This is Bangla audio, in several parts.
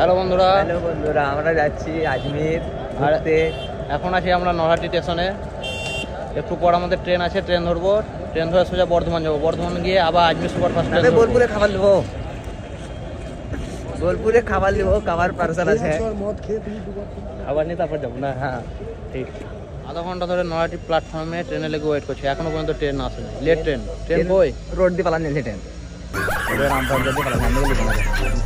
হ্যালো বন্ধুরা, আমরা যাচ্ছি আজমির ঘুরতে। এখন আছি আমরা নরহাটি স্টেশনে। একটু পর আমাদের ট্রেন আছে, ট্রেন ধরবো। ট্রেন ধরে সোজা বর্ধমান যাবো। বর্ধমান গিয়ে আবার আজমির সুপারফাস্ট ট্রেন। বোলপুরে খাবার নেবো, বোলপুরে খাবার নেবো, খাবার পার্সেল আছে। খাবার নিয়ে তারপর যাবো না? হ্যাঁ ঠিক। আধা ঘন্টা ধরে নরহাটি প্ল্যাটফর্মে ট্রেনে লেগে ওয়েট করছি, এখনো পর্যন্ত ট্রেন আসেনি। Late train. ট্রেন কই? রোড দিয়ে পালান নিয়েছে ট্রেন।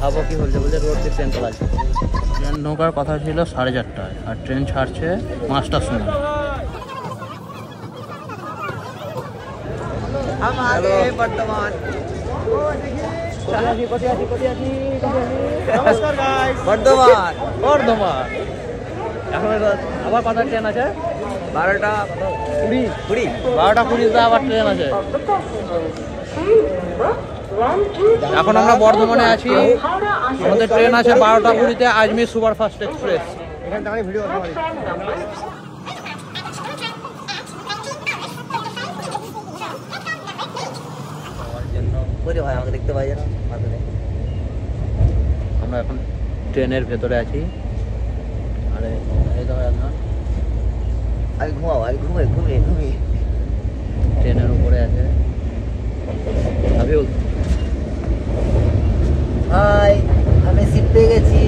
ভাবো কি হচ্ছে, বলছে রোড দিয়ে ট্রেন চালাচ্ছে। ট্রেন ঢোকার কথা ছিল 4:30টায়, আর ট্রেন ছাড়ছে 5টার সময়। বর্ধমান। নমস্কার গাইস, বর্ধমান বর্ধমান। এখন আবার কটা ট্রেন আছে? 12টা 20 12টা 20তে আবার ট্রেন আছে। এখন আমরা বর্ধমানে আছি। আমাদের ট্রেন আছে 12টা 20তে, আজমির সুপারফাস্ট এক্সপ্রেস। ভাই আমাকে দেখতে পাই না। আমরা এখন ট্রেনের ভেতরে আছি। আরে আমি ঘুমিয়ে ট্রেনের উপরে আছে। হাই, আমি সিট পেয়ে গেছি।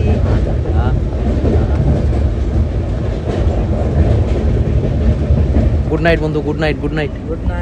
গুড নাইট বন্ধু, good night, good night. Good night.